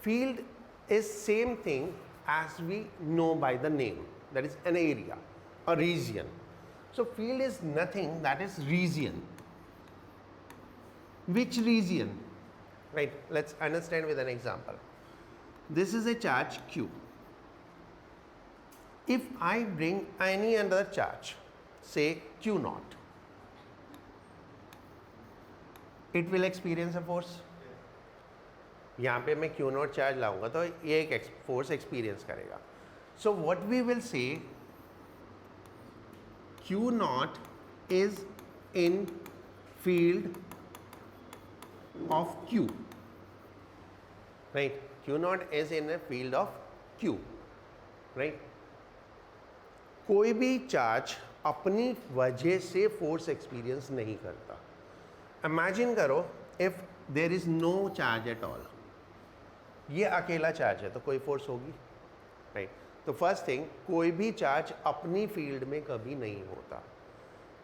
Field is same thing as we know by the name, that is an area, a region. So field is nothing, that is region. Which region? Right, let's understand with an example. This is a charge Q. If I bring any other charge, say Q naught, it will experience a force. यहाँ पे मैं Q naught charge लाऊंगा तो ये एक force experience करेगा. So what we will say, Q naught is in field of Q, right? Q naught is in a field of Q, right? कोई भी चार्ज अपनी वजह से फोर्स एक्सपीरियंस नहीं करता. इमेजिन करो if there is no charge at all, ये अकेला चार्ज है तो कोई फोर्स होगी, राइट? तो फर्स्ट थिंग, कोई भी चार्ज अपनी फील्ड में कभी नहीं होता,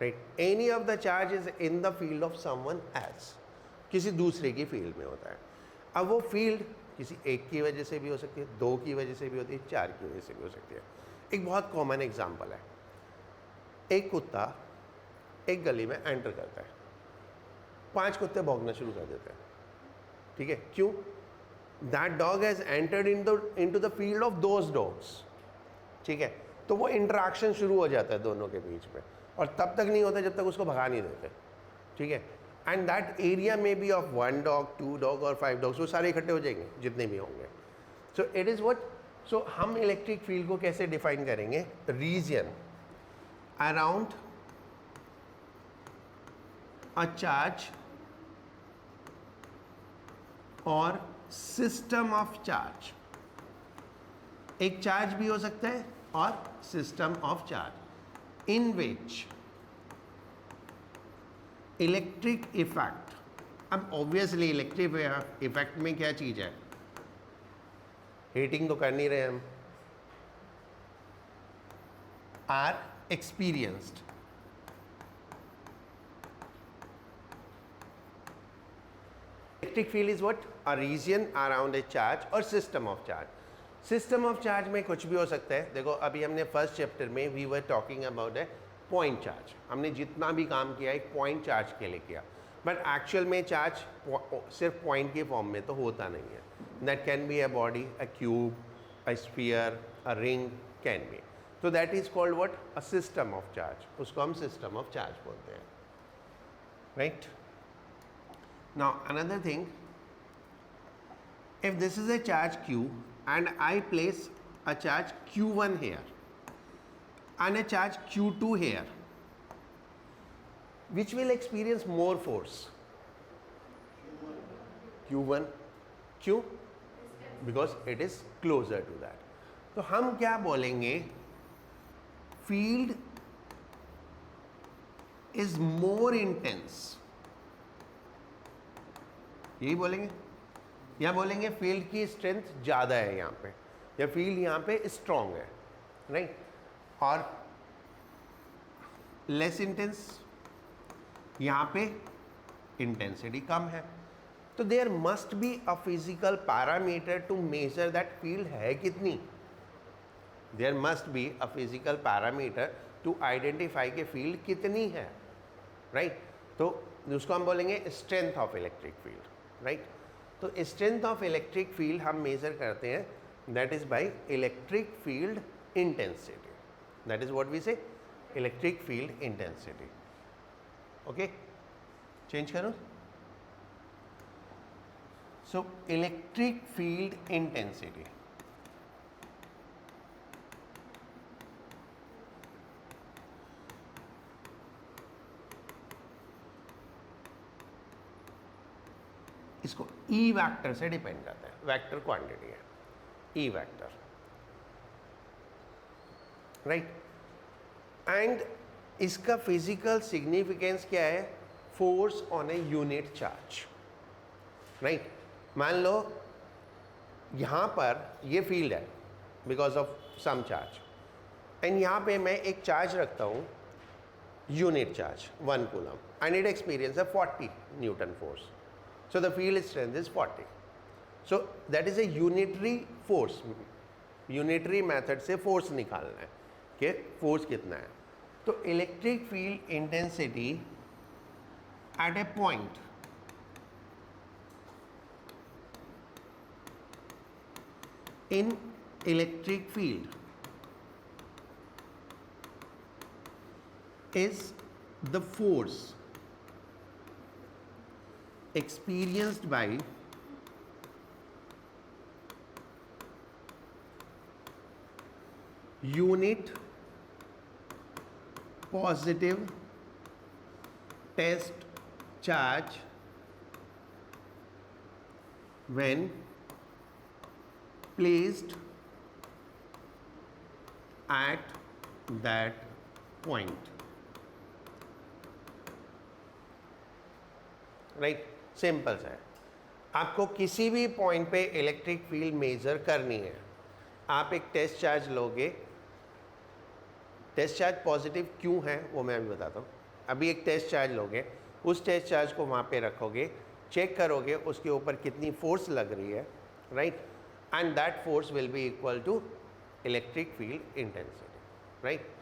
right? Any of the charge is in the field of someone else, किसी दूसरे की फील्ड में होता है. अब वो फील्ड किसी एक की वजह से भी हो सकती है, दो की वजह से भी होती है, चार की वजह से भी हो सकती है. एक बहुत कॉमन एग्जांपल है, एक कुत्ता एक गली में एंटर करता है, 5 कुत्ते भौंकना शुरू कर देते हैं, ठीक है? क्यों? That dog has entered into the field of those dogs, ठीक है? तो वो इंटरेक्शन शुरू हो जाता है दोनों के बीच में, और तब तक नहीं होता जब तक उसको भगा नहीं देते, ठीक है? एंड दैट एरिया में बी ऑफ 1 डॉग, 2 डॉग और 5 डॉग्स, वो सारे इकट्ठे हो जाएंगे जितने भी होंगे. सो इट इज़ व्हाट, सो हम इलेक्ट्रिक फील्ड को कैसे डिफाइन करेंगे? रीजन अराउंड अ चार्ज और सिस्टम ऑफ चार्ज. एक चार्ज भी हो सकता है और system of charge in which electric effect. अब ऑब्वियसली इलेक्ट्रिक इफेक्ट में क्या चीज है? हीटिंग तो कर नहीं रहे हम, are experienced. Electric field is what? A region around a charge और system of charge. System of charge में कुछ भी हो सकता है. देखो अभी हमने फर्स्ट चैप्टर में we were talking about a point charge. हमने जितना भी काम किया एक पॉइंट चार्ज के लिए किया, बट एक्चुअल में चार्ज सिर्फ पॉइंट के फॉर्म में तो होता नहीं है. That can be a body, a cube, a sphere, a ring, can be. तो that is called what? A system of charge. उसको हम सिस्टम ऑफ चार्ज बोलते हैं, right? Now another thing, if this is a charge Q and I place a charge Q1 here and a charge Q2 here, which will experience more force? Q1. क्यों? Because it is closer to that. तो हम क्या बोलेंगे? Field is more intense. यही बोलेंगे, या बोलेंगे field की स्ट्रेंथ ज़्यादा है यहाँ पे, या फील्ड यहाँ पे स्ट्रॉन्ग है, राइट? और लेस इंटेंस, यहाँ पे इंटेंसिटी कम है. तो there must be a physical parameter to measure that field है कितनी. There must be a physical parameter to identify के फील्ड कितनी है, राइट? तो उसको हम बोलेंगे strength of electric field, right? तो स्ट्रेंथ ऑफ इलेक्ट्रिक फील्ड हम मेजर करते हैं, that is by electric field intensity. That is what we say, electric field intensity. Okay, change करो. सो इलेक्ट्रिक फील्ड इंटेंसिटी, इसको ई वेक्टर से depend करता है. Vector quantity है, ई वेक्टर, राइट? एंड इसका फिजिकल सिग्निफिकेंस क्या है? Force on a unit charge, right? मान लो यहाँ पर ये फील्ड है because of some charge, and यहाँ पे मैं एक चार्ज रखता हूँ, unit charge 1 coulomb, and it experience a 40 newton force. So the field strength is 40. So that is a unitary force, unitary method से फोर्स निकालना है कि फोर्स कितना है। तो electric field intensity at A point in electric field is the force experienced by unit positive test charge when placed at that point. Right, simple सा है। आपको किसी भी पॉइंट पे इलेक्ट्रिक फील्ड मेजर करनी है, आप एक टेस्ट चार्ज लोगे। टेस्ट चार्ज पॉजिटिव क्यों है वो मैं अभी बताता हूँ। अभी एक टेस्ट चार्ज लोगे, उस टेस्ट चार्ज को वहाँ पे रखोगे, चेक करोगे उसके ऊपर कितनी फोर्स लग रही है, right, and that force will be equal to electric field intensity, right.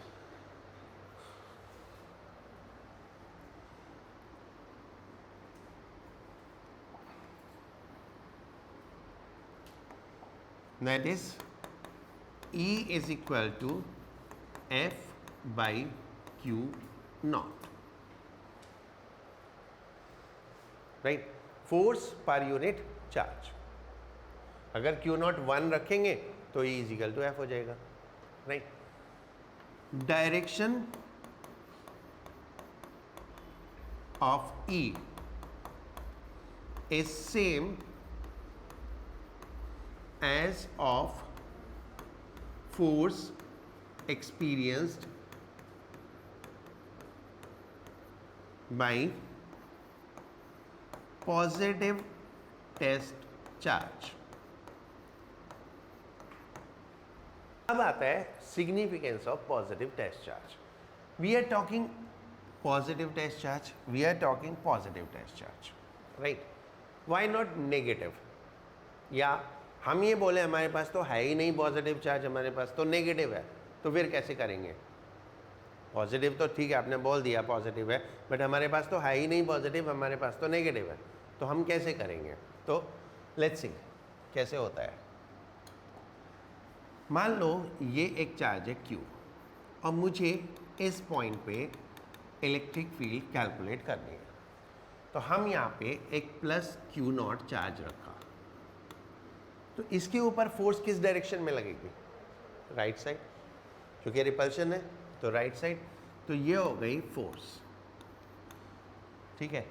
That is E is equal to F by Q naught, right? Force per unit charge. अगर Q naught 1 रखेंगे तो E is equal to F हो जाएगा, right? Direction of E is same as of force experienced by positive test charge। अब आता है significance of positive test charge। We are talking positive test charge, we are talking positive test charge, right? Why not negative? या हम ये बोले हमारे पास तो है ही नहीं पॉजिटिव चार्ज, हमारे पास तो नेगेटिव है, तो फिर कैसे करेंगे? पॉजिटिव तो ठीक है, आपने बोल दिया पॉजिटिव है, बट हमारे पास तो है ही नहीं पॉजिटिव, हमारे पास तो नेगेटिव है, तो हम कैसे करेंगे? तो लेट्स सी कैसे होता है। मान लो ये एक चार्ज है Q और मुझे इस पॉइंट पे इलेक्ट्रिक फील्ड कैलकुलेट करनी है। तो हम यहाँ पे एक प्लस Q नॉट चार्ज रखा, तो इसके ऊपर फोर्स किस डायरेक्शन में लगेगी? राइट साइड, क्योंकि रिपल्शन है तो राइट साइड। तो ये हो गई फोर्स, ठीक है।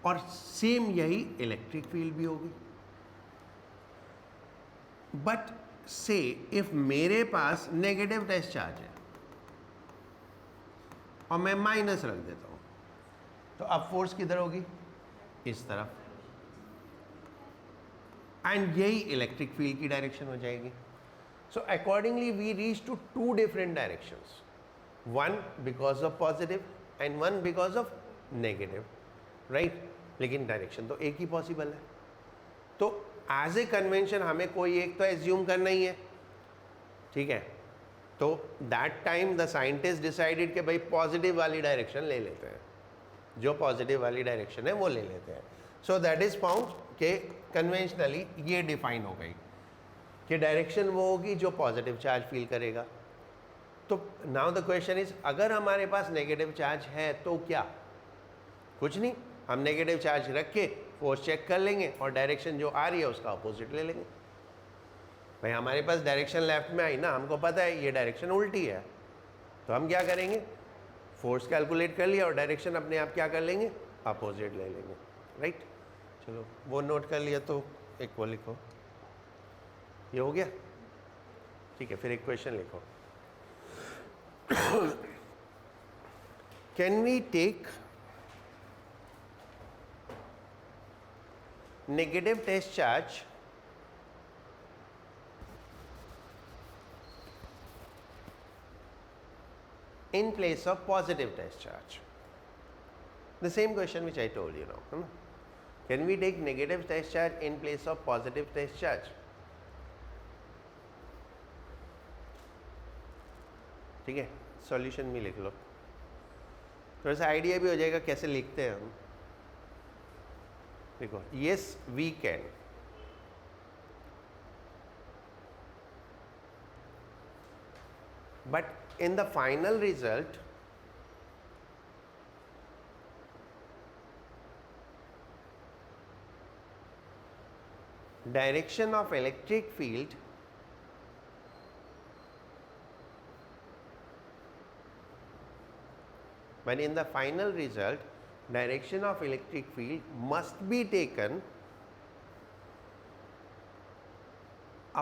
और सेम यही इलेक्ट्रिक फील्ड भी होगी। बट से इफ मेरे पास नेगेटिव टेस्ट चार्ज है और मैं माइनस रख देता हूं, तो अब फोर्स किधर होगी? इस तरफ, एंड यही इलेक्ट्रिक फील्ड की डायरेक्शन हो जाएगी। So accordingly we reach to two different directions, one because of positive and one because of negative, right. लेकिन डायरेक्शन तो एक ही पॉसिबल है। तो एज ए कन्वेंशन हमें कोई एक तो एज्यूम करना ही है, ठीक है। तो that time the scientist decided कि भाई पॉजिटिव वाली डायरेक्शन ले लेते हैं, जो पॉजिटिव वाली डायरेक्शन है वो ले लेते हैं। सो दैट इज फाउंड कि कन्वेंशनली ये डिफाइन हो गई कि डायरेक्शन वो होगी जो पॉजिटिव चार्ज फील करेगा। तो नाउ द क्वेश्चन इज, अगर हमारे पास नेगेटिव चार्ज है तो क्या? कुछ नहीं, हम नेगेटिव चार्ज रख के फोर्स चेक कर लेंगे और डायरेक्शन जो आ रही है उसका अपोजिट ले लेंगे। भाई हमारे पास डायरेक्शन लेफ्ट में आई ना, हमको पता है ये डायरेक्शन उल्टी है, तो हम क्या करेंगे? फोर्स कैलकुलेट कर लिया और डायरेक्शन अपने आप क्या कर लेंगे? अपोजिट ले लेंगे, राइट। चलो वो नोट कर लिया, तो एक वो लिखो, ये हो गया, ठीक है। फिर एक क्वेश्चन लिखो, can we take negative test charge in place of positive test charge? The same question which I told you now, है ना। Can we take negative test charge in place of positive test charge? ठीक है, solution भी लिख लो, थोड़ा सा idea भी हो जाएगा कैसे लिखते हैं हम. देखो, yes we can, but in the final result direction of electric field direction of electric field must be taken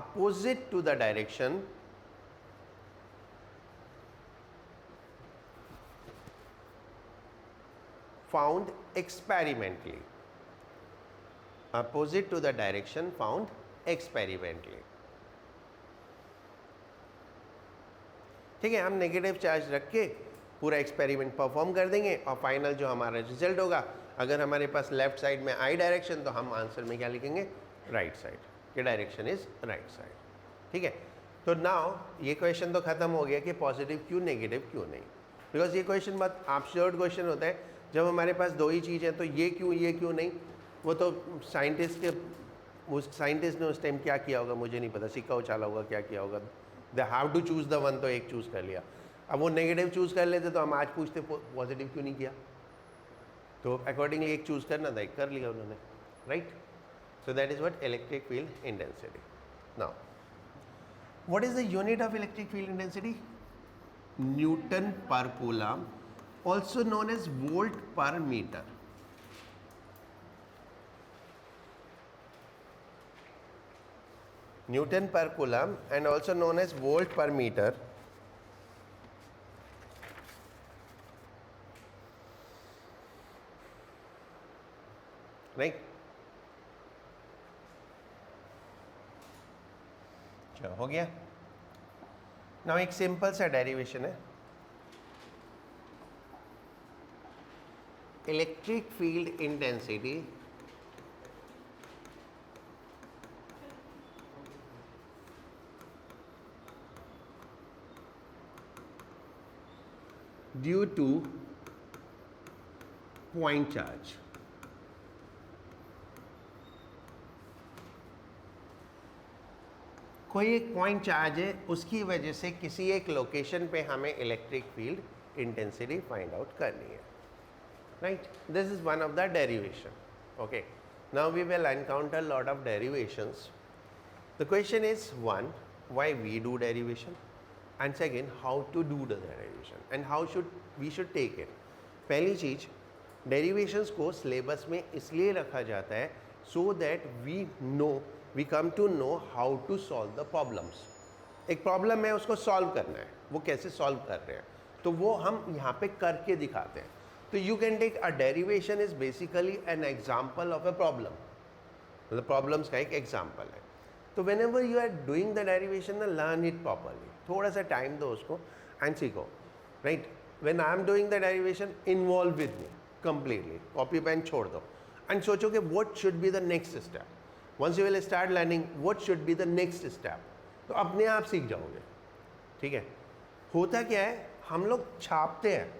opposite to the direction found experimentally. Opposite to the direction found experimentally. ठीक है, हम negative charge रख के पूरा experiment perform कर देंगे और final जो हमारा रिजल्ट होगा, अगर हमारे पास लेफ्ट साइड में आई डायरेक्शन तो हम आंसर में क्या लिखेंगे? राइट साइड के डायरेक्शन इज राइट साइड. ठीक है, तो नाउ ये क्वेश्चन तो खत्म हो गया कि पॉजिटिव क्यों नेगेटिव क्यों नहीं, बिकॉज ये क्वेश्चन बहुत एब्सर्ड क्वेश्चन होता है. जब हमारे पास दो ही चीज़ है तो ये क्यों नहीं, वो तो साइंटिस्ट ने उस टाइम क्या किया होगा मुझे नहीं पता, सिक्का उछाला होगा, क्या किया होगा. They have to choose the one, तो एक चूज़ कर लिया. अब वो नेगेटिव चूज़ कर लेते तो हम आज पूछते पॉजिटिव क्यों नहीं किया, तो अकॉर्डिंगली एक चूज़ करना था, एक कर लिया उन्होंने. Right, so that is what electric field intensity. Now what is the unit of electric field intensity? Newton पर coulomb, also known as volt per meter. Newton per coulomb and also known as volt per meter. Right? चलो हो गया. Now एक simple सा derivation है. Electric field intensity due two point charge. कोई एक point charge है, उसकी वजह से किसी एक लोकेशन पे हमें electric field intensity find out करनी है. Right, this is one of the derivation. Okay, now we will encounter lot of derivations. The question is, one, why we do derivation, and second, how to do the derivation and how we should take it. पहली चीज, derivations को syllabus में इसलिए रखा जाता है so that we come to know how to solve the problems. एक problem है, उसको सॉल्व करना है, वो कैसे सॉल्व कर रहे हैं तो वो हम यहाँ पे करके दिखाते हैं. तो you can take a derivation is basically an example of a problem, मतलब प्रॉब्लम्स का एक एग्जाम्पल है. तो whenever you are doing the derivation ना, लर्न इट प्रॉपरली, थोड़ा सा टाइम दो उसको एंड सीखो. Right, when I am doing the derivation involve with me completely, copy pen छोड़ दो एंड सोचो कि what should be the next step. Once you will start learning what should be the next step, तो अपने आप सीख जाओगे. ठीक है, होता क्या है, हम लोग छापते हैं,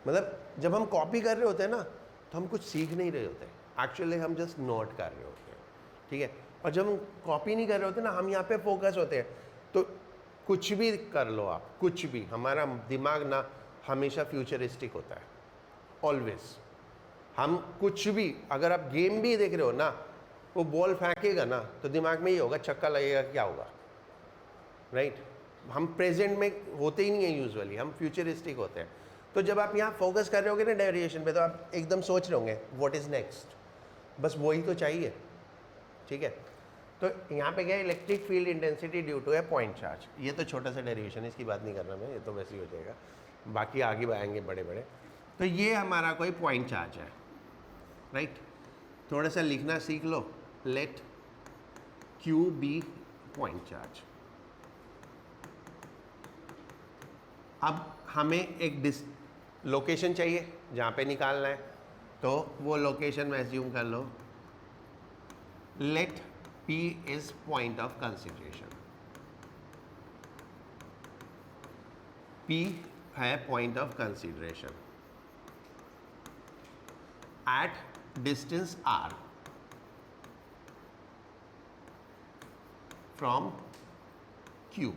मतलब जब हम कॉपी कर रहे होते हैं ना तो हम कुछ सीख नहीं रहे होते, एक्चुअली हम जस्ट नोट कर रहे होते हैं. ठीक है, और जब हम कॉपी नहीं कर रहे होते ना, हम यहाँ पे फोकस होते हैं. तो कुछ भी कर लो आप, कुछ भी, हमारा दिमाग ना हमेशा फ्यूचरिस्टिक होता है, ऑलवेज. हम कुछ भी, अगर आप गेम भी देख रहे हो ना, वो बॉल फेंकेगा ना तो दिमाग में ये होगा, छक्का लगेगा, क्या होगा. राइट, हम प्रेजेंट में होते ही नहीं है यूजुअली, हम फ्यूचरिस्टिक होते हैं. तो जब आप यहाँ फोकस कर रहे होगे ना डेरिवेशन पे, तो आप एकदम सोच रहे होंगे व्हाट इज़ नेक्स्ट, बस वही तो चाहिए. ठीक है, तो यहाँ पे क्या है, electric field intensity due to है पॉइंट चार्ज. ये तो छोटा सा डेरिवेशन है, इसकी बात नहीं करना मैं, ये तो वैसे ही हो जाएगा, बाकी आगे आएंगे बड़े बड़े. तो ये हमारा कोई पॉइंट चार्ज है. राइट, थोड़ा सा लिखना सीख लो. Let Q be point charge. अब हमें एक लोकेशन चाहिए जहाँ पे निकालना है. तो वो लोकेशन में एज्यूम कर लो, let P is point of consideration, P है point of consideration at distance R from Q,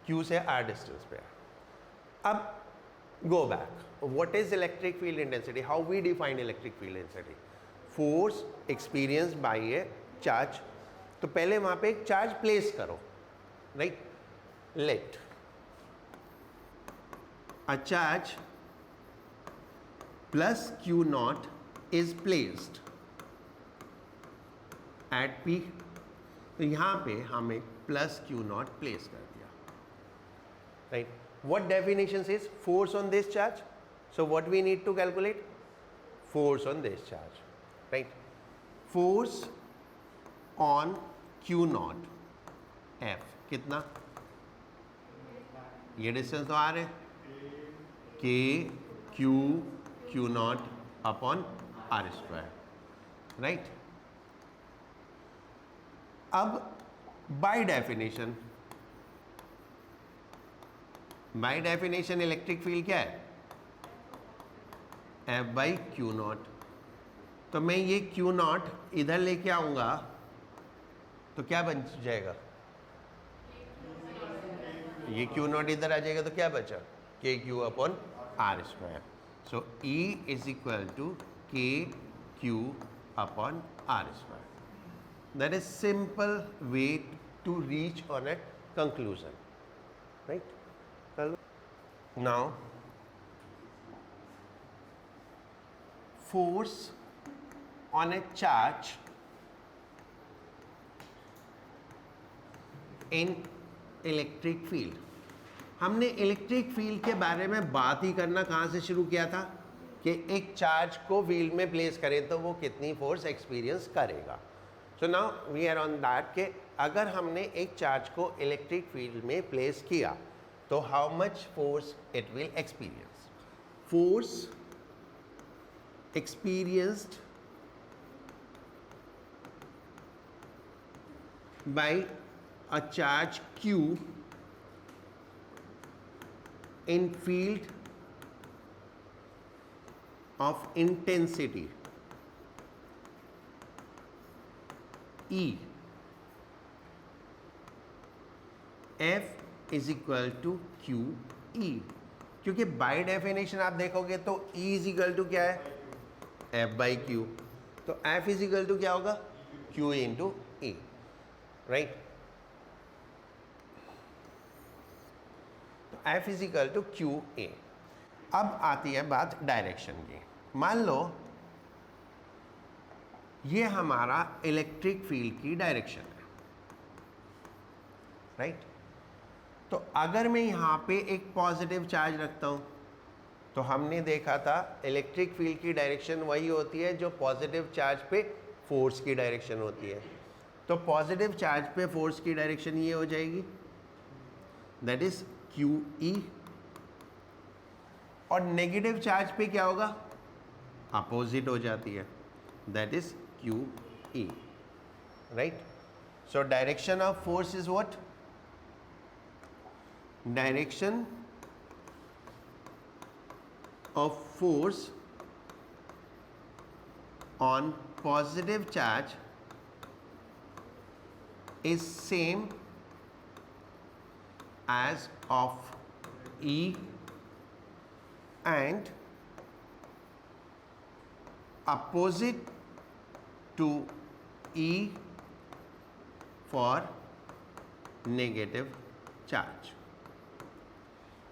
Q से R डिस्टेंस पे। अब go back, what is electric field intensity? How we define electric field intensity? Force experienced by a charge। तो पहले वहां पे एक charge place करो, right? Let a charge plus Q naught is placed at P। तो यहां पे हम एक प्लस Q naught प्लेस कर दिया, right? What definition says force on this charge? So what we need to calculate? Force on this charge, right? Force on Q naught F कितना? ये distance तो आ रहे K Q naught upon R square, right? अब by definition electric field क्या है? F by Q not. तो मैं ये क्यू नॉट इधर लेके आऊंगा तो क्या बन जाएगा? ये क्यू नॉट इधर आ जाएगा तो क्या बचा? K Q upon are square. So E is equal to K Q upon are square. That is simple way to reach on a conclusion, right? Now force on a charge in electric field। हमने electric field के बारे में बात ही करना कहाँ से शुरू किया था कि एक चार्ज को फील्ड में प्लेस करें तो वो कितनी फोर्स एक्सपीरियंस करेगा। So now we are on that कि अगर हमने एक चार्ज को इलेक्ट्रिक फील्ड में प्लेस किया तो how much force it will experience. Force experienced by a charge Q in field of intensity E, F is equal to QE। क्योंकि by definition आप देखोगे तो E इज इक्वल टू क्या है? F by Q. तो F is equal to क्या होगा? Q into E, right? तो F is equal to Q E. अब आती है बात डायरेक्शन की। मान लो ये हमारा इलेक्ट्रिक फील्ड की डायरेक्शन है, राइट? तो अगर मैं यहाँ पे एक पॉजिटिव चार्ज रखता हूँ तो हमने देखा था इलेक्ट्रिक फील्ड की डायरेक्शन वही होती है जो पॉजिटिव चार्ज पे फोर्स की डायरेक्शन होती है। तो पॉजिटिव चार्ज पे फोर्स की डायरेक्शन ये हो जाएगी, दैट इज क्यू ई। और नेगेटिव चार्ज पे क्या होगा? अपोजिट हो जाती है, that is Q E, right? So direction of force is what? Direction of force on positive charge is same as of E and opposite to E for negative charge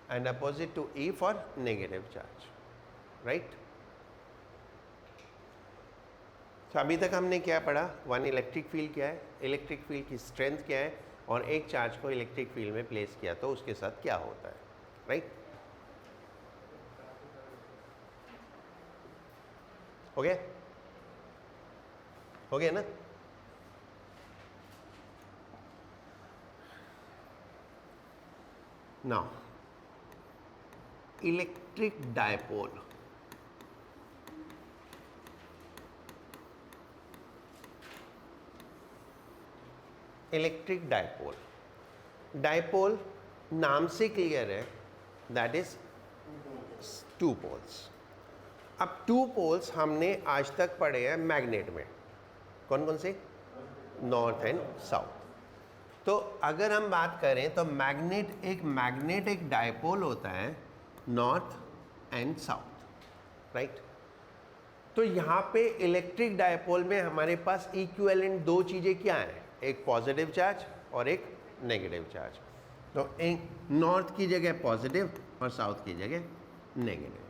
and opposite to E for negative charge, right? तो अभी तक हमने क्या पढ़ा? One, electric field क्या है, electric field की strength क्या है, और एक चार्ज को इलेक्ट्रिक फील्ड में प्लेस किया तो उसके साथ क्या होता है, राइट? हो गया? हो गया ना? Now electric dipole electric dipole. Dipole नाम से क्लियर है, दैट इज टू पोल्स. अब टू पोल्स हमने आज तक पढ़े हैं मैग्नेट में. कौन कौन से? North and south. तो अगर हम बात करें तो मैग्नेट एक डायपोल होता है नॉर्थ एंड साउथ, राइट. तो यहाँ पे इलेक्ट्रिक डायपोल में हमारे पास इक्विवेलेंट दो चीज़ें क्या हैं? एक पॉजिटिव चार्ज और एक नेगेटिव चार्ज. तो एक नॉर्थ की जगह पॉजिटिव और साउथ की जगह negative.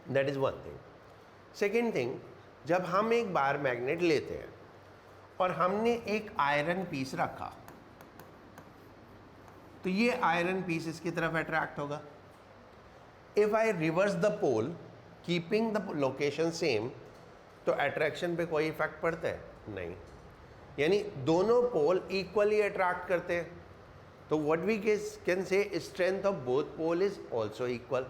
That is one thing. Second thing, जब हम एक बार मैग्नेट लेते हैं और हमने एक आयरन पीस रखा, तो ये आयरन पीस इसकी तरफ अट्रैक्ट होगा. If I reverse the pole keeping the location same, तो अट्रैक्शन पे कोई इफेक्ट पड़ता है? नहीं. यानी दोनों पोल इक्वली अट्रैक्ट करते हैं. तो what we can say, strength of both pole is also equal.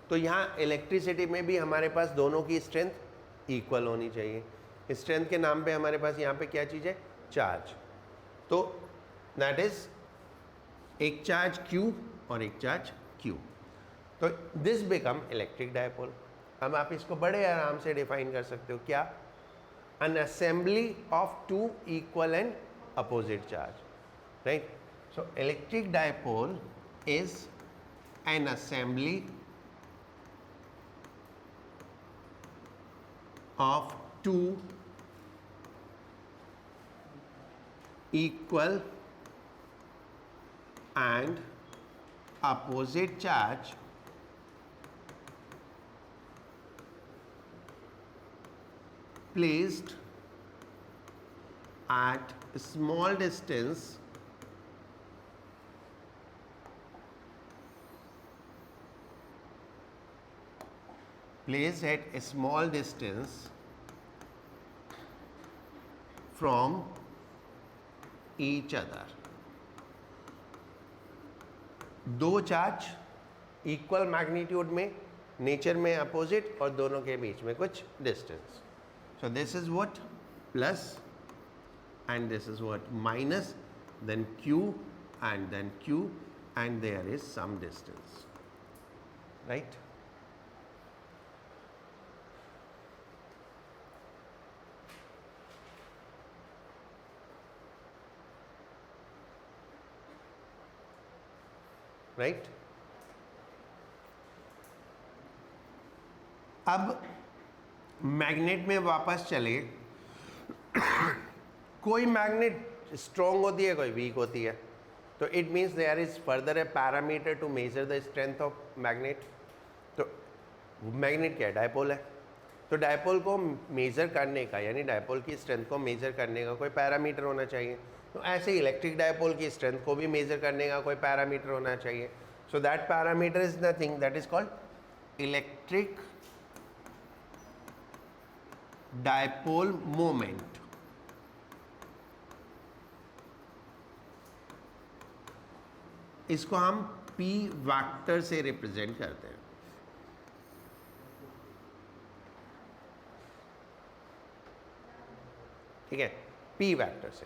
तो यहाँ इलेक्ट्रिसिटी में भी हमारे पास दोनों की स्ट्रेंथ इक्वल होनी चाहिए. स्ट्रेंथ के नाम पे हमारे पास यहाँ पे क्या चीज़ है? चार्ज. तो दैट इज एक चार्ज Q और एक चार्ज Q. तो दिस बिकम इलेक्ट्रिक डायपोल. अब आप इसको बड़े आराम से डिफाइन कर सकते हो. क्या? an assembly of two equal and opposite charge, right? So electric dipole is an assembly of two equal and opposite charge placed at small distance from each other. दो चार्ज इक्वल मैग्नीट्यूड में, nature में opposite, और दोनों के बीच में कुछ distance. So this is what? Plus, and this is what? Minus, then Q, and then Q, and there is some distance, right? Right? अब magnet में वापस चले. कोई मैग्नेट स्ट्रॉन्ग होती है, कोई वीक होती है. तो it means there is further a parameter to measure the strength of magnet. तो मैग्नेट क्या है? डायपोल है. तो डायपोल को मेजर करने का, यानी डायपोल की स्ट्रेंथ को मेजर करने का कोई पैरामीटर होना चाहिए. तो ऐसे ही इलेक्ट्रिक डायपोल की स्ट्रेंथ को भी मेजर करने का कोई पैरामीटर होना चाहिए. So that parameter is nothing, that is called electric dipole moment. इसको हम P वेक्टर से रिप्रेजेंट करते हैं. ठीक है, P वेक्टर से.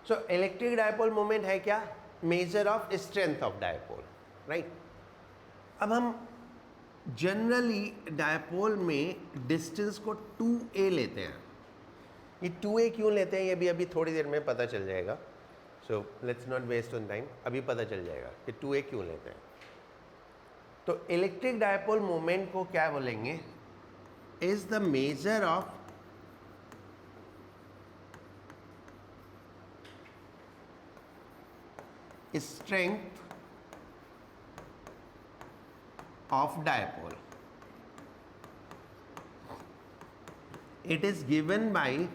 सो इलेक्ट्रिक डायपोल मोमेंट है क्या? Measure of strength of dipole, right. अब हम जनरली डायपोल में डिस्टेंस को 2a लेते हैं. ये 2a क्यों लेते हैं, ये भी अभी थोड़ी देर में पता चल जाएगा. So let's not waste on time, अभी पता चल जाएगा कि 2a क्यों लेते हैं. तो इलेक्ट्रिक डायपोल मोमेंट को क्या बोलेंगे? Is the measure of strength of dipole. It is given by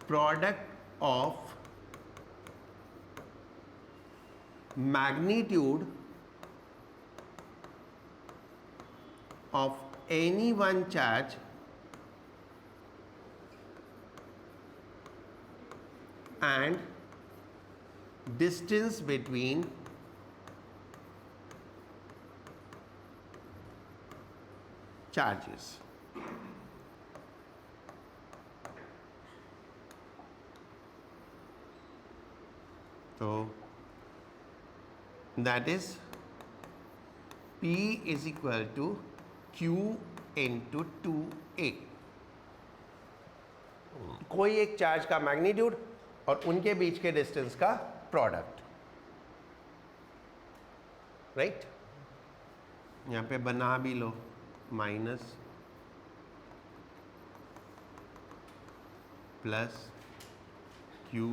product of magnitude of any one charge and distance between charges. तो that is P is equal to Q into 2A। कोई एक charge का magnitude और उनके बीच के distance का product, right. यहाँ पे बना भी लो, माइनस प्लस Q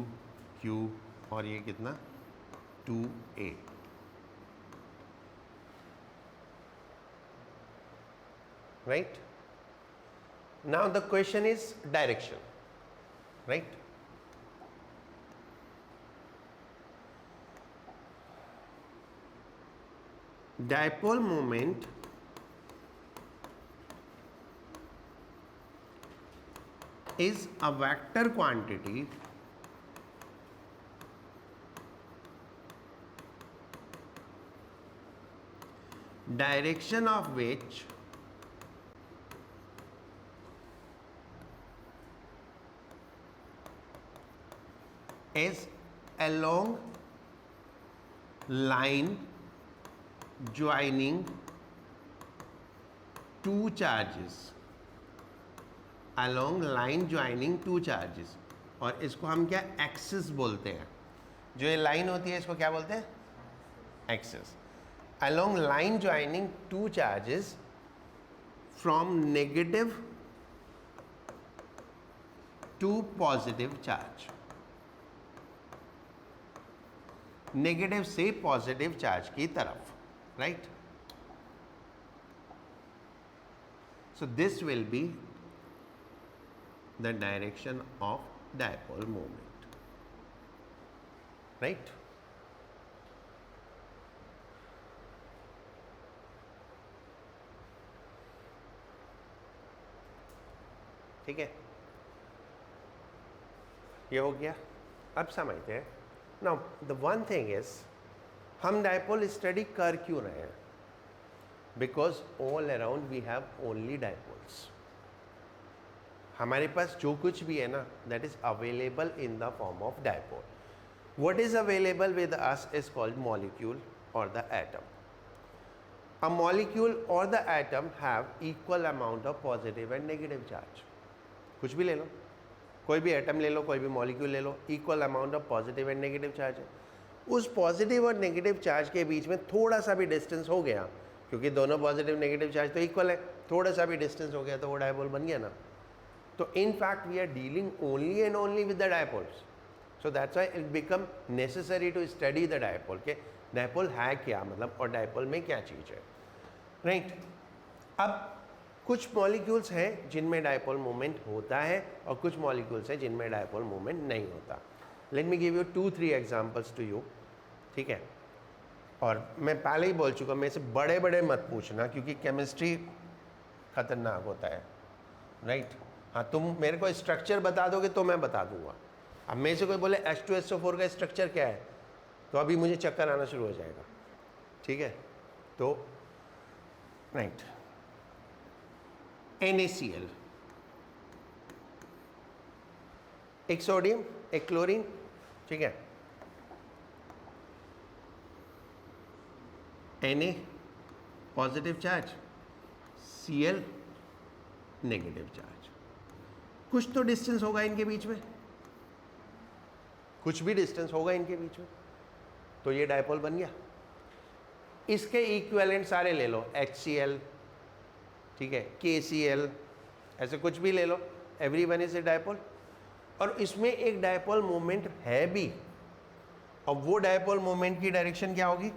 Q और ये कितना 2A। right? Now the question is direction, right? Dipole moment is a vector quantity direction of which is along line joining two charges, along line joining two charges। और इसको हम क्या axis बोलते हैं, जो ये लाइन होती है इसको क्या बोलते हैं, axis. along line joining two charges from negative to positive charge, negative से पॉजिटिव चार्ज की तरफ, right. So this will be the direction of dipole moment, right. ठीक है, ये हो गया। अब समझते हैं। Now the one thing is, हम डायपोल स्टडी कर क्यों रहे हैं? Because all around we have only dipoles। हमारे पास जो कुछ भी है ना, that is available in the form of dipole। What is available with us is called molecule or the atom। A molecule or the atom have equal amount of positive and negative charge। कुछ भी ले लो, कोई भी atom ले लो, कोई भी molecule ले लो, equal amount of positive and negative charge है। उस पॉजिटिव और नेगेटिव चार्ज के बीच में थोड़ा सा भी डिस्टेंस हो गया, क्योंकि दोनों पॉजिटिव नेगेटिव चार्ज तो इक्वल है, थोड़ा सा भी डिस्टेंस हो गया तो वो डायपोल बन गया ना। तो in fact we are dealing only and only with the dipoles. So that's why it become necessary to study the dipole, के डायपोल है क्या, मतलब और डायपोल में क्या चीज़ है, राइट। अब कुछ मॉलिक्यूल्स हैं जिनमें डायपोल मोमेंट होता है और कुछ मॉलिक्यूल्स हैं जिनमें डायपोल मोमेंट नहीं होता। Let me give you 2-3 examples to you, ठीक है। और मैं पहले ही बोल चुका, मेरे से बड़े बड़े मत पूछना, क्योंकि केमिस्ट्री खतरनाक होता है, राइट। हाँ, तुम मेरे को स्ट्रक्चर बता दोगे तो मैं बता दूंगा। अब मेरे से कोई बोले H2SO4 का स्ट्रक्चर क्या है, तो अभी मुझे चक्कर आना शुरू हो जाएगा, ठीक है। तो राइट, NaCl, एक सोडियम एक क्लोरीन, ठीक है। Na positive charge, Cl negative charge. कुछ तो डिस्टेंस होगा इनके बीच में, कुछ भी डिस्टेंस होगा इनके बीच में, तो ये डायपोल बन गया। इसके इक्विवेलेंट सारे ले लो, HCl, ठीक है, KCl, ऐसे कुछ भी ले लो, every one is a dipole. और इसमें एक डायपोल मोमेंट है भी, और वो डायपोल मोमेंट की डायरेक्शन क्या होगी,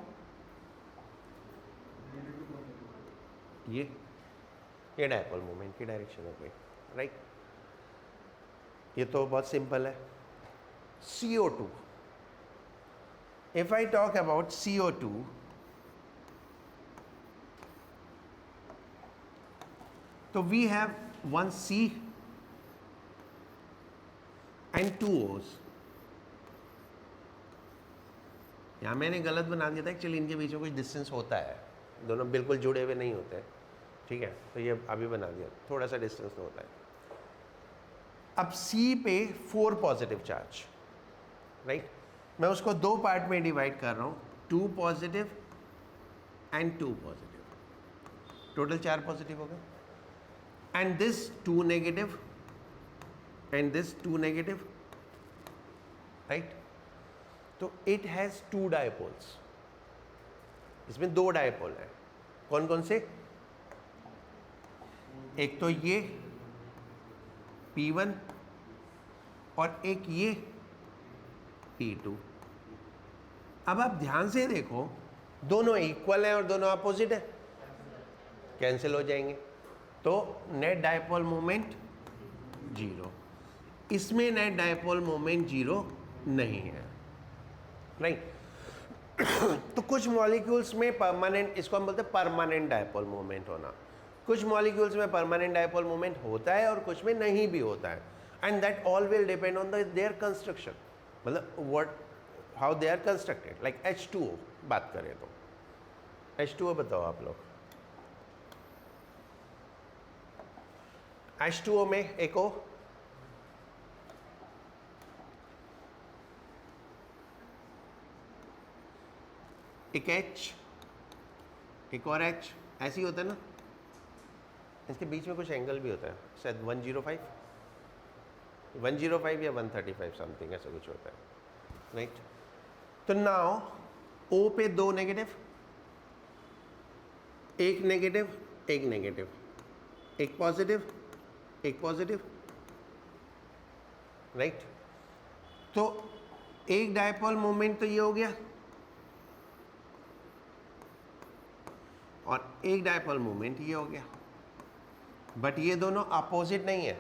ये डायपोल मोमेंट की डायरेक्शन हो गई, राइट। ये तो बहुत सिंपल है। CO2, if I talk about CO2, तो we have one C and 2 O's। यहाँ मैंने गलत बना दिया था, एक्चुअली इनके बीच में कुछ डिस्टेंस होता है, दोनों बिल्कुल जुड़े हुए नहीं होते, ठीक है। तो ये अभी बना दिया, थोड़ा सा डिस्टेंस तो होता है। अब C पे 4 पॉजिटिव चार्ज, राइट। मैं उसको दो पार्ट में डिवाइड कर रहा हूँ, 2 positive and 2 positive, total 4 positive हो गए, and this 2 negative and this 2 negative, right. तो इट हैज 2 डायपोल्स, इसमें 2 डायपोल है। कौन कौन से? एक तो ये P1 और एक ये P2। अब आप ध्यान से देखो, दोनों इक्वल हैं और दोनों अपोजिट है, कैंसिल हो जाएंगे, तो नेट डायपोल मोमेंट 0। इसमें नेट डायपोल मोमेंट 0 नहीं है, राइट। तो कुछ मॉलिक्यूल्स में परमानेंट, इसको हम बोलते हैं परमानेंट डायपोल मोमेंट होना। कुछ मॉलिक्यूल्स में परमानेंट डायपोल मोमेंट होता है और कुछ में नहीं भी होता है, and that all will depend on their construction, मतलब what how they are constructed. Like H2O बात करें तो H2O बताओ आप लोग। H2O में एक O, एक H, एक और H, ऐसे ही होता है ना। इसके बीच में कुछ एंगल भी होता है, शायद 105 या 135 समथिंग ऐसा कुछ होता है, राइट। तो नाउ O पे 2 नेगेटिव, एक नेगेटिव, एक नेगेटिव, एक पॉजिटिव, एक पॉजिटिव, राइट। तो एक डायपोल मोमेंट तो ये हो गया, और एक डायपोल मोमेंट ये हो गया, बट ये दोनों अपोजिट नहीं है।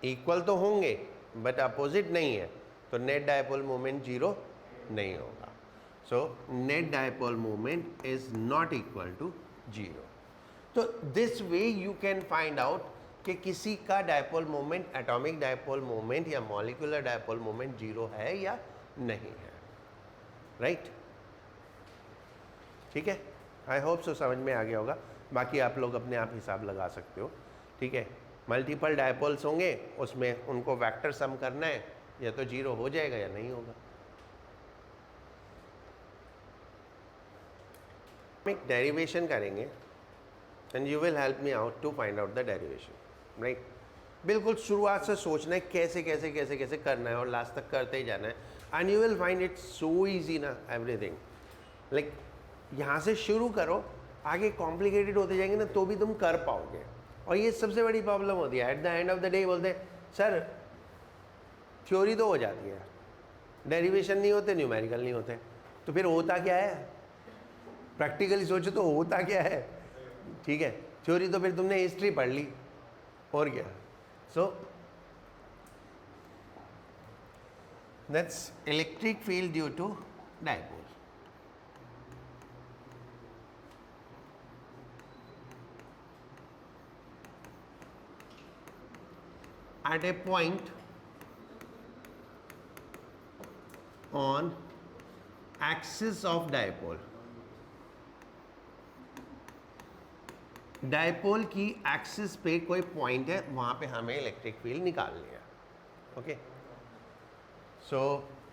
इक्वल तो होंगे बट अपोजिट नहीं है, तो नेट डायपोल मोमेंट 0 नहीं होगा। So net dipole moment is not equal to 0। तो this way you can find out कि किसी का dipole moment, atomic dipole moment या मॉलिक्यूलर डायपोल मोमेंट 0 है या नहीं है, राइट। ठीक है, आई होप सो समझ में आ गया होगा। बाकी आप लोग अपने आप हिसाब लगा सकते हो, ठीक है। मल्टीपल डायपोल्स होंगे, उसमें उनको वेक्टर सम करना है, या तो 0 हो जाएगा या नहीं होगा। एक डेरिवेशन करेंगे and you will help me out to find out the derivation, right. बिल्कुल शुरुआत से सोचना है कैसे कैसे कैसे कैसे करना है और लास्ट तक करते ही जाना है, and you will find it so easy ना, एवरीथिंग। लाइक यहाँ से शुरू करो, आगे कॉम्प्लिकेटेड होते जाएंगे ना तो भी तुम कर पाओगे। और ये सबसे बड़ी प्रॉब्लम होती है, at the end of the day बोलते हैं सर थ्योरी तो हो जाती है, डेरिवेशन नहीं होते, न्यूमेरिकल नहीं होते, तो फिर होता क्या है? प्रैक्टिकली सोचो तो होता क्या है, ठीक है। थ्योरी तो फिर तुमने हिस्ट्री पढ़ ली और क्या। So that's electric field due to dipole. At a point on axis of dipole, dipole की एक्सिस पे कोई पॉइंट है, वहां पे हमें इलेक्ट्रिक फील्ड निकालनी है, ओके। सो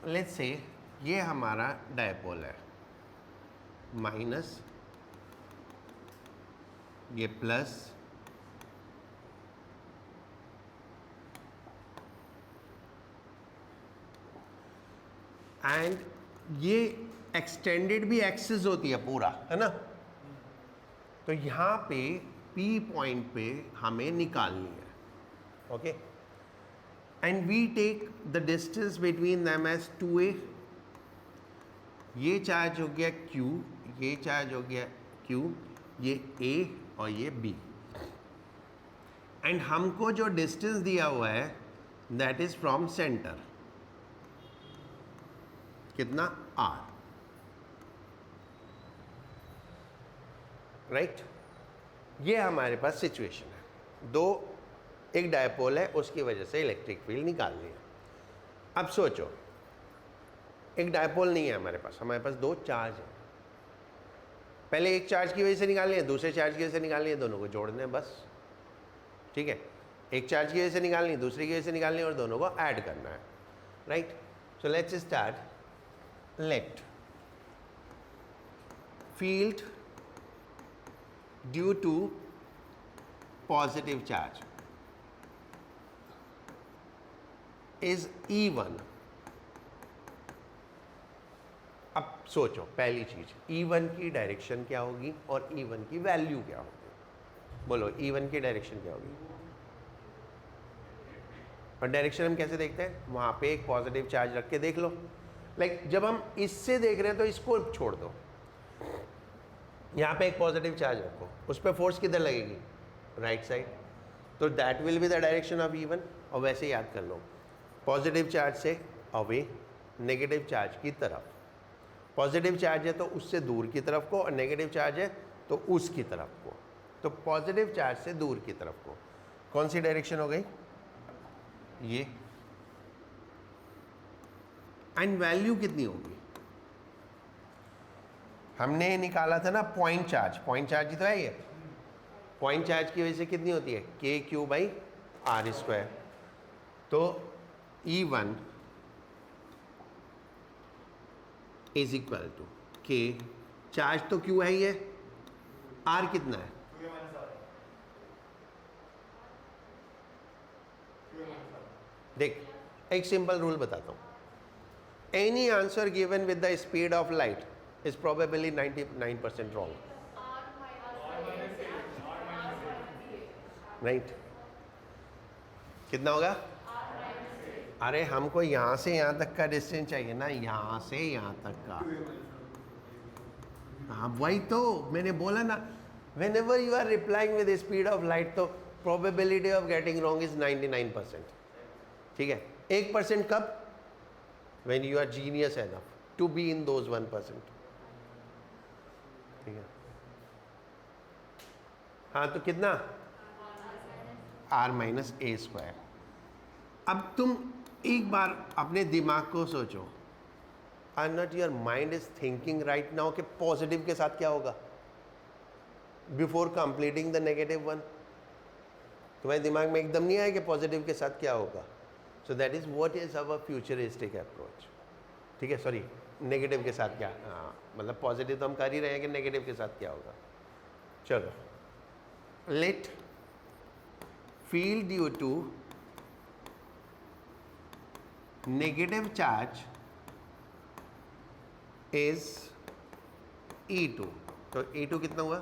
लेट्स से ये हमारा डायपोल है, माइनस, ये प्लस, एंड ये एक्सटेंडेड भी एक्सिस होती है पूरा, है ना। तो यहाँ पे P पॉइंट पे हमें निकालनी है, okay. And we take the distance between them as 2a। ये चार्ज हो गया Q, ये चार्ज हो गया Q, ये A और ये B। एंड हमको जो डिस्टेंस दिया हुआ है दैट इज फ्रॉम सेंटर, कितना? R, right. ये हमारे पास सिचुएशन है, दो एक डायपोल है, उसकी वजह से इलेक्ट्रिक फील्ड निकालनी है। अब सोचो, एक डायपोल नहीं है हमारे पास, हमारे पास दो चार्ज है। पहले एक चार्ज की वजह से निकालनी है, दूसरे चार्ज की वजह से निकालनी है, दोनों को जोड़ना है बस, ठीक है। एक चार्ज की वजह से निकालनी है, दूसरी की वजह से निकालनी है, और दोनों को ऐड करना है, right. So let's start. let field due to positive charge is E1. अब सोचो पहली चीज E1 की डायरेक्शन क्या होगी और E1 की वैल्यू क्या होगी। बोलो E1 की डायरेक्शन क्या होगी। और डायरेक्शन हम कैसे देखते हैं, वहां पे एक पॉजिटिव चार्ज रख के देख लो। लाइक जब हम इससे देख रहे हैं तो इसको छोड़ दो, यहाँ पे एक पॉजिटिव चार्ज रखो, उस पर फोर्स किधर लगेगी, राइट साइड, तो that will be the direction of E1। और वैसे याद कर लो, पॉजिटिव चार्ज से अवे, नेगेटिव चार्ज की तरफ। पॉजिटिव चार्ज है तो उससे दूर की तरफ को, और नेगेटिव चार्ज है तो उसकी तरफ को। तो पॉजिटिव चार्ज से दूर की तरफ को कौन सी डायरेक्शन हो गई, ये। एंड वैल्यू कितनी होगी, हमने निकाला था ना पॉइंट चार्ज। पॉइंट चार्ज ही तो है ये। पॉइंट चार्ज की वजह से कितनी होती है, के क्यू बाई आर स्क्वायर। तो E1 is equal to k, charge तो क्यू है ही है, आर कितना है, देख एक सिंपल रूल बताता हूं, any answer given with the speed of light is probably 99% wrong, right? कितना होगा, अरे हमको यहाँ से यहाँ तक का डिस्टेंस चाहिए ना, यहाँ से यहाँ तक का। हाँ वही तो मैंने बोला ना, whenever you are replying with the speed of light तो probability of getting wrong is 99%, ठीक है। 1% कब, when you are genius enough to be in those 1%, ठीक है। हाँ तो कितना, R माइनस ए स्क्वायर। अब तुम एक बार अपने दिमाग को सोचो, are not your mind is thinking right now कि पॉजिटिव के साथ क्या होगा before completing the negative one. तुम्हारे दिमाग में एकदम नहीं आया कि पॉजिटिव के साथ क्या होगा। सो that is what is our futuristic approach, ठीक है। सॉरी, नेगेटिव के साथ क्या, हाँ मतलब पॉजिटिव तो हम कर ही रहे हैं कि नेगेटिव के साथ क्या होगा। चलो, let field due to negative charge is E2। तो E2 कितना हुआ,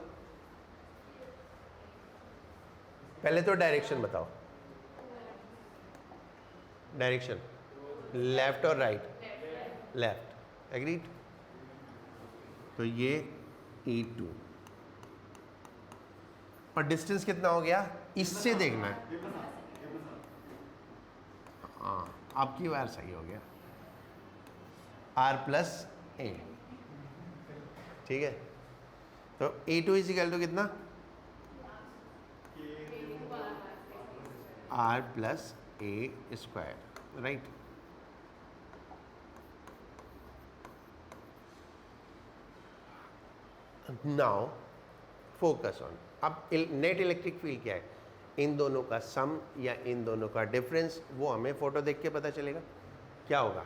पहले तो डायरेक्शन बताओ, डायरेक्शन लेफ्ट और राइट, लेफ्ट, एग्रीड। तो ये E2 और डिस्टेंस कितना हो गया, इससे देखना है। हाँ आपकी बार सही हो गया, R प्लस ए, ठीक है। तो E2 इज इक्वल टू कितना, R plus A square, right. Now focus on, अब नेट इलेक्ट्रिक फील्ड क्या है, इन दोनों का सम या इन दोनों का डिफरेंस, वो हमें फोटो देख के पता चलेगा क्या होगा।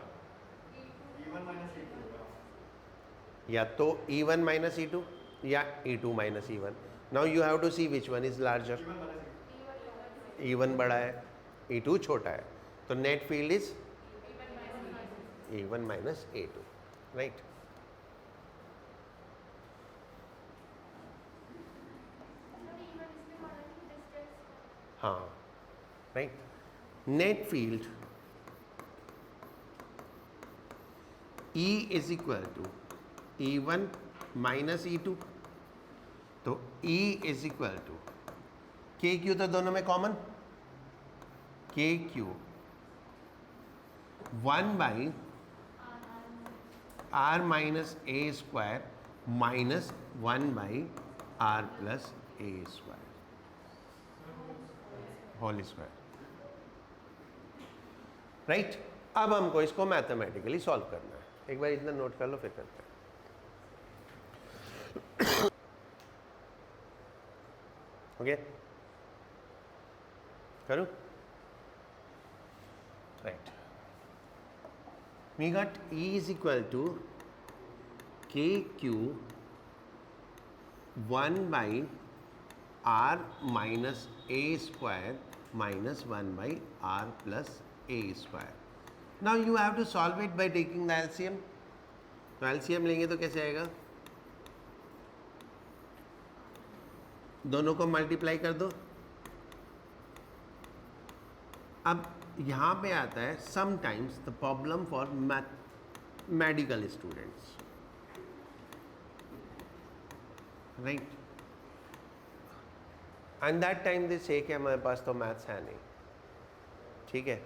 या तो E1 माइनस E2 या E2 minus E1। Now you have to see which one is larger. E1 बड़ा है, E2 छोटा है, तो net field is E1 minus E2, right. हाँ right, net field E is equal to E1 minus E2। तो E is equal to K Q, तो दोनों में common, K Q 1 by R minus A square minus 1 by R plus A square whole square, right. अब हमको इसको mathematically solve करना है, एक बार इतना नोट कर लो फिर करते हैं। ओके करूं, right. We got E is equal to K Q 1 by R minus A square minus 1 by r plus a square. Now you have to solve it by taking the LCM. तो LCM लेंगे तो कैसे आएगा? दोनों को multiply कर दो. अब यहाँ पे आता है sometimes the problem for medical students, right? And that time they say कि हमारे पास तो मैथ्स है नहीं, ठीक है,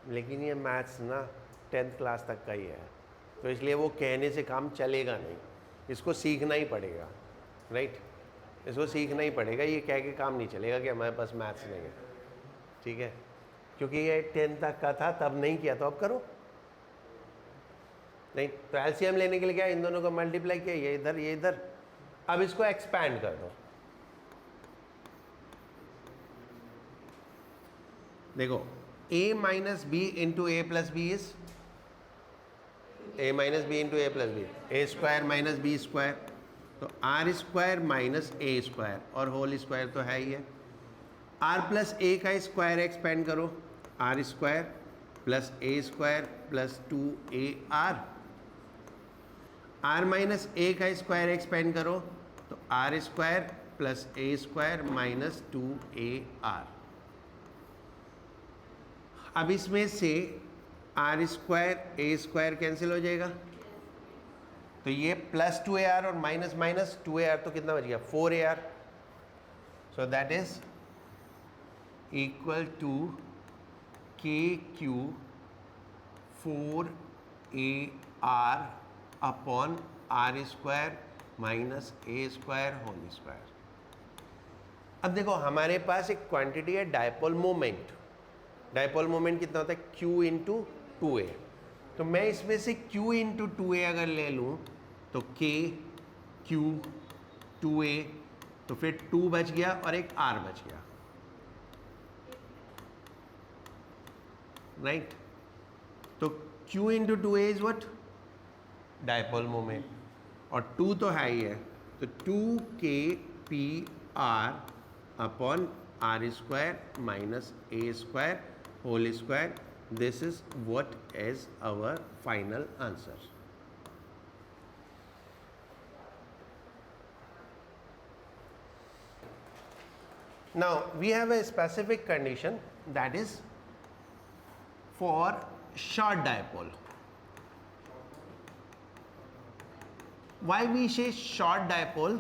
लेकिन ये मैथ्स ना 10th क्लास तक का ही है, तो इसलिए वो कहने से काम चलेगा नहीं, इसको सीखना ही पड़ेगा, राइट? इसको सीखना ही पड़ेगा, ये कह के काम नहीं चलेगा कि हमारे पास मैथ्स नहीं है, ठीक है, क्योंकि ये 10th तक का था तब नहीं किया तो अब करो, नहीं? तो एलसीएम लेने के लिए क्या, इन दोनों को मल्टीप्लाई किया, ये इधर, अब इसको एक्सपैंड कर दो. देखो a minus B into A plus B is a minus B into A plus B, A square minus B square, तो आर स्क्वायर माइनस ए स्क्वायर और होल स्क्वायर तो है ही है. आर प्लस ए का स्क्वायर एक्सपेंड करो, R square plus A square plus 2ar. R minus A का square expand करो तो R square plus A square minus 2ar. अब इसमें से R square a square cancel हो जाएगा, तो ये प्लस 2ar और माइनस माइनस 2ar, तो कितना बच गया 4ar. So that is equal to K Q 4ar upon are square minus A square whole square. अब देखो हमारे पास एक क्वांटिटी है डायपोल मोमेंट. डायपोल मोमेंट कितना होता है, q इंटू 2a. तो मैं इसमें से q इंटू 2a अगर ले लूँ तो k q 2a, तो फिर 2 बच गया और एक r बच गया, राइट? तो q into 2a is what, dipole moment, और 2 तो है ही है, तो 2kpr upon are square minus A square whole square. This is what is our final answer. Now we have a specific condition that is for short dipole. Why we say short dipole?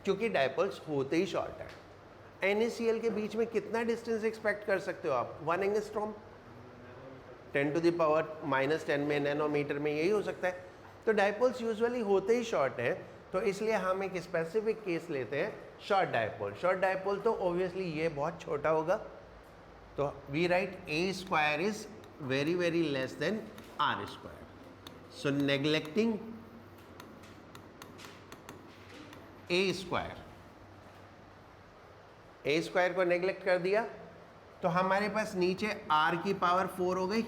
क्योंकि dipoles होते ही short है. NaCl के बीच में कितना distance expect कर सकते हो आप, 1 एंगस्ट्रॉम, 10 टू द पावर -10 में, नैनोमीटर में, यही हो सकता है. तो डायपोल्स यूजुअली होते ही शॉर्ट है, तो इसलिए हम एक स्पेसिफिक केस लेते हैं शॉर्ट डायपोल. शॉर्ट डायपोल तो ऑब्वियसली ये बहुत छोटा होगा, तो we write a square is very very less than r square. So neglecting a square, a square को नेग्लेक्ट कर दिया तो हमारे पास नीचे r की पावर 4 हो गई.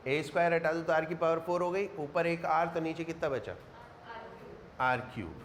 ए स्क्वायर हटा दो तो r की पावर 4 हो गई, ऊपर एक r, तो नीचे कितना बचा, r क्यूब.